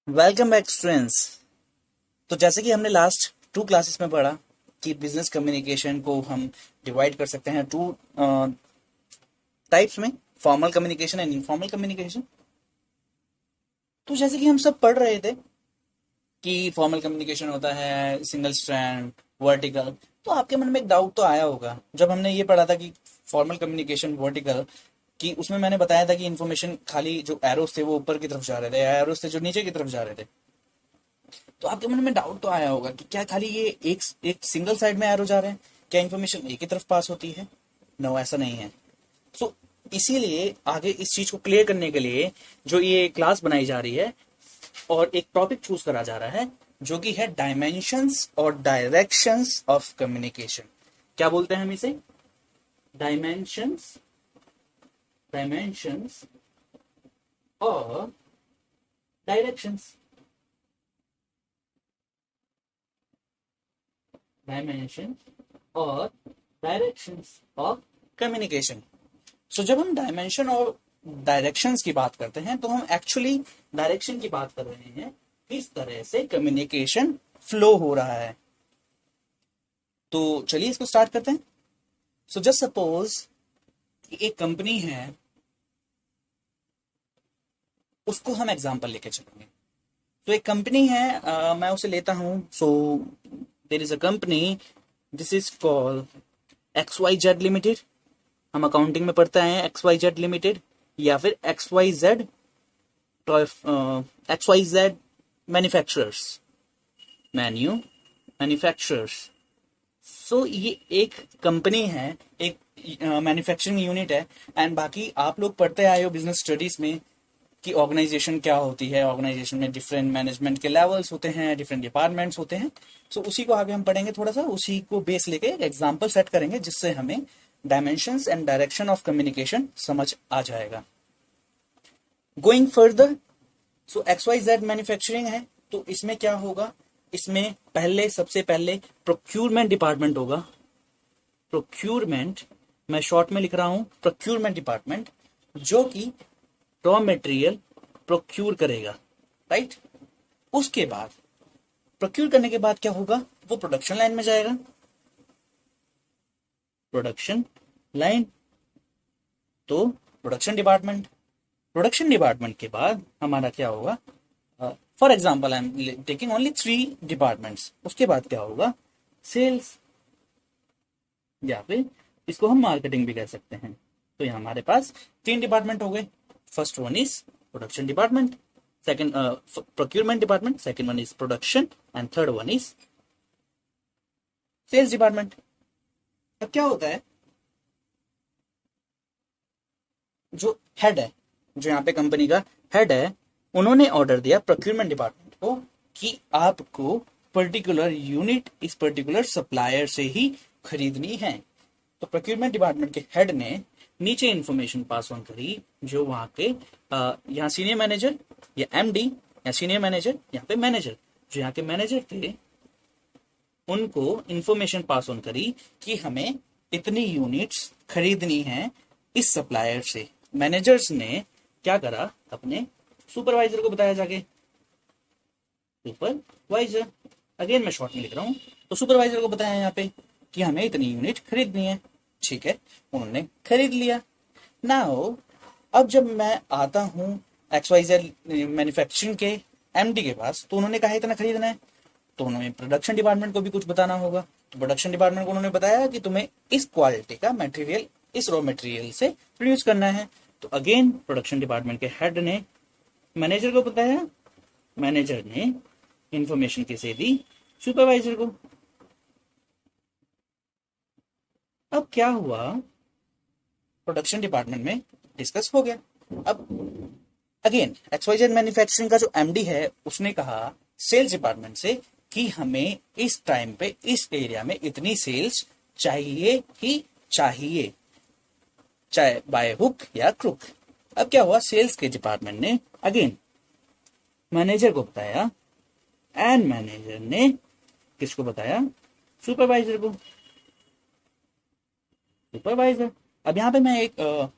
Welcome back students. तो जैसे कि हमने लास्ट 2 क्लासेस में पढ़ा कि बिजनेस कम्युनिकेशन को हम डिवाइड कर सकते हैं 2 टाइप्स में, formal communication and informal communication. तो जैसे कि हम सब पढ़ रहे थे कि फॉर्मल कम्युनिकेशन होता है सिंगल स्ट्रैंड, वर्टिकल। तो आपके मन में एक डाउट तो आया होगा जब हमने ये पढ़ा था कि फॉर्मल कम्युनिकेशन वर्टिकल, कि उसमें मैंने बताया था कि इन्फॉर्मेशन खाली जो एरोस थे वो ऊपर की तरफ जा रहे थे, एरोस थे जो नीचे की तरफ जा रहे थे। तो आपके मन में डाउट तो आया होगा कि क्या खाली ये एक एक सिंगल साइड में एरो जा रहे हैं, क्या इन्फॉर्मेशन एक ही तरफ पास होती है? नो, ऐसा नहीं है। सो इसीलिए आगे इस चीज को क्लियर करने के लिए जो ये क्लास बनाई जा रही है और एक टॉपिक चूज करा जा रहा है जो कि है डायमेंशंस और डायरेक्शंस ऑफ कम्युनिकेशन। क्या बोलते हैं हम इसे? डायमेंशंस, डायमेंशंस और डायरेक्शंस, डायमेंशन और डायरेक्शंस ऑफ कम्युनिकेशन। सो जब हम डायमेंशन और डायरेक्शंस की बात करते हैं तो हम एक्चुअली डायरेक्शन की बात कर रहे हैं, किस तरह से कम्युनिकेशन फ्लो हो रहा है। तो चलिए इसको स्टार्ट करते हैं। सो जस्ट सपोज एक कंपनी है, उसको हम एग्जांपल लेके चलेंगे। तो एक कंपनी है, मैं उसे लेता हूं। So there is a company, this is called X Y Z limited. हम अकाउंटिंग में पढ़ते हैं एक्स वाई जेड लिमिटेड या फिर X Y Z, X Y Z manufacturers, manu manufacturers. So ये एक कंपनी है, एक मैन्युफैक्चरिंग यूनिट है। एंड बाकी आप लोग पढ़ते आए हो बिजनेस स्टडीज में कि ऑर्गेनाइजेशन क्या होती है। ऑर्गेनाइजेशन में डिफरेंट मैनेजमेंट के लेवल्स होते हैं, डिफरेंट डिपार्टमेंट्स होते हैं। सो उसी को आगे हम पढ़ेंगे, थोड़ा सा उसी को बेस लेके एक एग्जांपल सेट करेंगे जिससे हमें dimensions and direction of communication समझ आ जाएगा। गोइंग फर्दर, सो एक्स वाई जेड मैन्युफैक्चरिंग है, तो इसमें क्या होगा? इसमें पहले, सबसे पहले प्रोक्यूरमेंट डिपार्टमेंट होगा। प्रोक्यूरमेंट, मैं शॉर्ट में लिख रहा हूं प्रोक्यूरमेंट डिपार्टमेंट, जो कि रॉ मटेरियल प्रोक्यूर करेगा, राइट। उसके बाद प्रोक्यूर करने के बाद क्या होगा? वो प्रोडक्शन लाइन में जाएगा। प्रोडक्शन लाइन, तो प्रोडक्शन डिपार्टमेंट के बाद हमारा क्या होगा? For example I am taking only 3 departments. उसके बाद क्या होगा? सेल्स, या फिर इसको हम मार्केटिंग भी कह सकते हैं। तो यहाँ हमारे पास 3 डिपार्टमेंट हो गए। First one is production department, second procurement department, second one is production, and third one is sales department. अब क्या होता है, जो हेड है, जो यहाँ पे कंपनी का हेड है, उन्होंने ऑर्डर दिया प्रोक्यूरमेंट डिपार्टमेंट को कि आपको पर्टिकुलर यूनिट इस पर्टिकुलर सप्लायर से ही खरीदनी है। तो प्रोक्यूरमेंट डिपार्टमेंट के हेड ने नीचे इंफॉर्मेशन पास ऑन करी, जो वहां के यहाँ सीनियर मैनेजर या एमडी या सीनियर मैनेजर, यहाँ पे मैनेजर, जो यहाँ के मैनेजर थे, उनको इंफॉर्मेशन पास ऑन करी कि हमें इतनी यूनिट्स खरीदनी है इस सप्लायर से। मैनेजर्स ने क्या करा? अपने सुपरवाइजर को बताया जाके। सुपरवाइजर, अगेन मैं शॉर्ट में लिख रहा हूँ, तो सुपरवाइजर को बताया यहाँ पे कि हमें इतनी यूनिट खरीदनी है। ठीक है, उन्होंने खरीद लिया। नाउ अब जब मैं आता हूँ एक्स वाई जेड मैन्युफैक्चरिंग के एमडी के पास, तो उन्होंने कहा इतना खरीदना है, तो उन्होंने प्रोडक्शन डिपार्टमेंट को भी कुछ बताना होगा। तो प्रोडक्शन डिपार्टमेंट को उन्होंने बताया कि तुम्हें इस क्वालिटी का मटेरियल, इस रॉ मटेरियल से प्रोड्यूस करना है। तो अगेन प्रोडक्शन डिपार्टमेंट के हेड ने मैनेजर को बताया, मैनेजर ने इंफॉर्मेशन किसे दी? सुपरवाइजर को। अब क्या हुआ? प्रोडक्शन डिपार्टमेंट में डिस्कस हो गया। अब अगेन एक्सवाइजेड मैन्युफैक्चरिंग का जो एमडी है उसने कहा सेल्स डिपार्टमेंट से कि हमें इस टाइम पे इस एरिया में इतनी सेल्स चाहिए ही चाहिए, चाहे बाय हुक या क्रुक। अब क्या हुआ? सेल्स के डिपार्टमेंट ने अगेन मैनेजर को बताया, एंड मैनेजर ने किसको बताया? सुपरवाइजर को। सुपरवाइजर, अब यहाँ पे मैं एक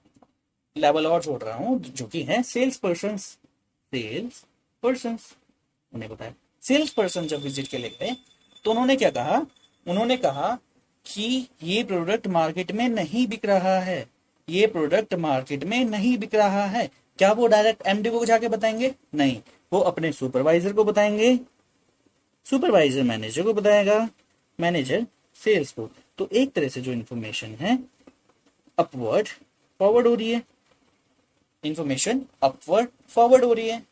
लेवल और जोड़ रहा हूं जो कि है सेल्स पर्सन। सेल्स पर्सन, उन्हें बताया। सेल्स पर्सन जब विजिट के लिए गए तो उन्होंने क्या कहा, उन्होंने कहा कि ये प्रोडक्ट मार्केट में नहीं बिक रहा है, ये प्रोडक्ट मार्केट में नहीं बिक रहा है। क्या वो डायरेक्ट एमडी को जाके बताएंगे? नहीं, वो अपने सुपरवाइजर को बताएंगे, सुपरवाइजर मैनेजर को बताएगा, मैनेजर सेल्स को। तो एक तरह से जो इंफॉर्मेशन है अपवर्ड फॉरवर्ड हो रही है, इंफॉर्मेशन अपवर्ड फॉरवर्ड हो रही है।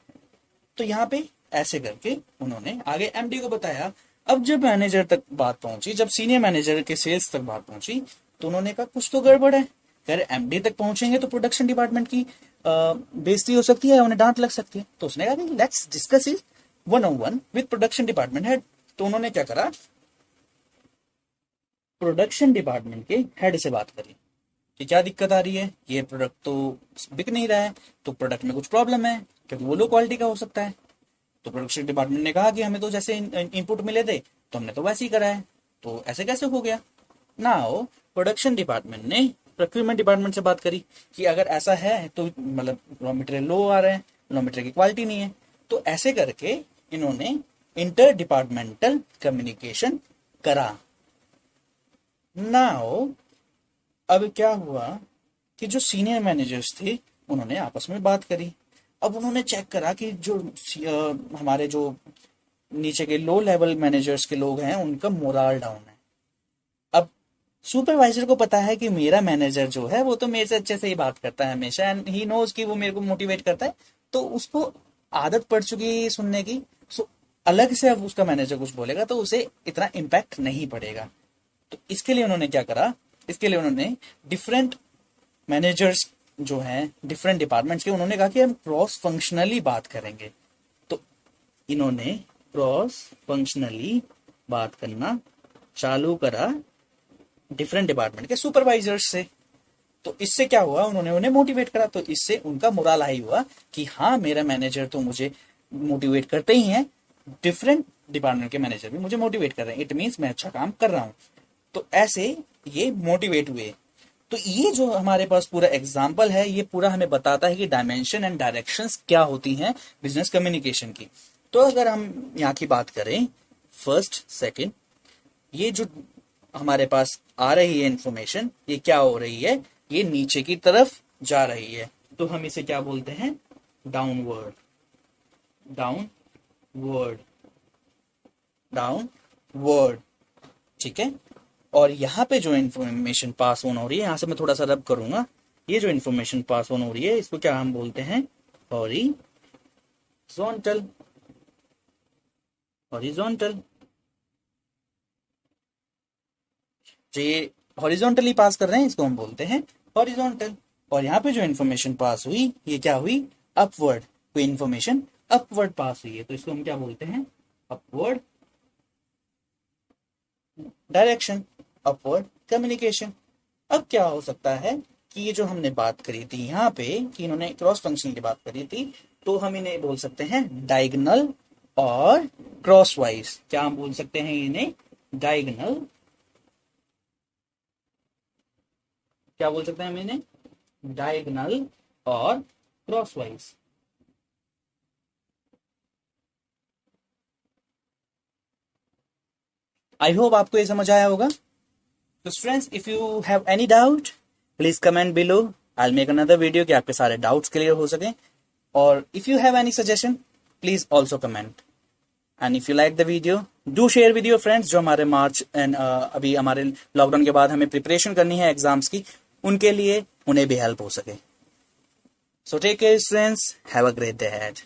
तो यहाँ पे ऐसे करके उन्होंने आगे एमडी को बताया। अब जब मैनेजर तक बात पहुंची, जब सीनियर मैनेजर के सेल्स तक बात पहुंची, तो उन्होंने कहा कुछ तो गड़बड़ है। अगर एमडी तक पहुंचेंगे तो प्रोडक्शन डिपार्टमेंट की बेइज्जती हो सकती है, उन्हें डांट लग सकती है। तो उसने कहा कि let's discuss it 1-on-1 with production department head. तो उन्होंने क्या करा, प्रोडक्शन डिपार्टमेंट के हेड से बात करी कि क्या दिक्कत आ रही है, ये प्रोडक्ट तो बिक नहीं रहा है, तो प्रोडक्ट में कुछ प्रॉब्लम है, क्योंकि वो लो क्वालिटी का हो सकता है। तो प्रोडक्शन डिपार्टमेंट ने कहा कि हमें तो जैसे इनपुट मिले थे तो हमने तो वैसे ही करा है, तो ऐसे कैसे हो गया। नाउ प्रोडक्शन डिपार्टमेंट ने प्रोक्यूरमेंट डिपार्टमेंट से बात करी कि अगर ऐसा है तो मतलब रॉ मटेरियल लो आ रहे हैं, रॉ मटेरियल की क्वालिटी नहीं है। तो ऐसे करके इन्होंने इंटर डिपार्टमेंटल कम्युनिकेशन करा। नाउ अब क्या हुआ कि जो सीनियर मैनेजर्स थे उन्होंने आपस में बात करी। अब उन्होंने चेक करा कि जो हमारे जो नीचे के लो लेवल मैनेजर्स के लोग हैं उनका मोरल डाउन है। अब सुपरवाइजर को पता है कि मेरा मैनेजर जो है वो तो मेरे से अच्छे से ही बात करता है हमेशा, एंड ही नोज कि वो मेरे को मोटिवेट करता है, तो उसको आदत पड़ चुकी है सुनने की। सो अलग से अब उसका मैनेजर कुछ बोलेगा तो उसे इतना इम्पैक्ट नहीं पड़ेगा। तो इसके लिए उन्होंने क्या करा, इसके लिए उन्होंने डिफरेंट मैनेजर्स जो हैं डिफरेंट डिपार्टमेंट्स के, उन्होंने कहा कि हम क्रॉस फंक्शनली बात करेंगे। तो इन्होंने क्रॉस फंक्शनली बात करना चालू करा डिफरेंट डिपार्टमेंट के सुपरवाइजर्स से। तो इससे क्या हुआ, उन्होंने उन्हें मोटिवेट करा, तो इससे उनका मोरल हाई हुआ कि हाँ मेरा मैनेजर तो मुझे मोटिवेट करते ही हैं, डिफरेंट डिपार्टमेंट के मैनेजर भी मुझे मोटिवेट कर रहे हैं, इट मीन्स मैं अच्छा काम कर रहा हूँ। तो ऐसे ये मोटिवेट हुए। तो ये जो हमारे पास पूरा एग्जाम्पल है ये पूरा हमें बताता है कि डायमेंशन एंड डायरेक्शंस क्या होती हैं बिजनेस कम्युनिकेशन की। तो अगर हम यहाँ की बात करें फर्स्ट सेकंड, ये जो हमारे पास आ रही है इंफॉर्मेशन, ये क्या हो रही है, ये नीचे की तरफ जा रही है, तो हम इसे क्या बोलते हैं, डाउनवर्ड, डाउनवर्ड, डाउनवर्ड, ठीक है। और यहाँ पे जो इन्फॉर्मेशन पास ऑन हो रही है, यहाँ से मैं थोड़ा सा रब करूंगा, ये जो इन्फॉर्मेशन पास ऑन हो रही है इसको क्या हम बोलते हैं, हॉरिजॉन्टल, हॉरिजॉन्टल। जो ये हॉरिजॉन्टली पास कर रहे हैं इसको हम बोलते हैं हॉरिजॉन्टल। और यहाँ पे जो इन्फॉर्मेशन पास हुई ये क्या हुई, अपवर्ड, कोई इन्फॉर्मेशन अपवर्ड पास हुई है, तो इसको हम क्या बोलते हैं, अपवर्ड डायरेक्शन, अपवर्ड कम्युनिकेशन। अब क्या हो सकता है कि ये जो हमने बात करी थी यहाँ पे कि इन्होंने क्रॉस फंक्शन की बात करी थी, तो हम इन्हें बोल सकते हैं डायगोनल और क्रॉस वाइज। क्या हम बोल सकते हैं इन्हें, डायगोनल, क्या बोल सकते हैं हम इन्हें, डायगोनल और क्रॉस वाइज। आई होप आपको ये समझ आया होगा। तो friends, if you have any doubt please comment below, I will make another video कि आपके सारे डाउट्स क्लियर हो सके। और if you have any suggestion please also comment, and if you like the video do share with your friends जो हमारे मार्च and अभी हमारे लॉकडाउन के बाद हमें प्रिपरेशन करनी है एग्जाम्स की, उनके लिए उन्हें भी हेल्प हो सके। So take care friends, have a great day ahead.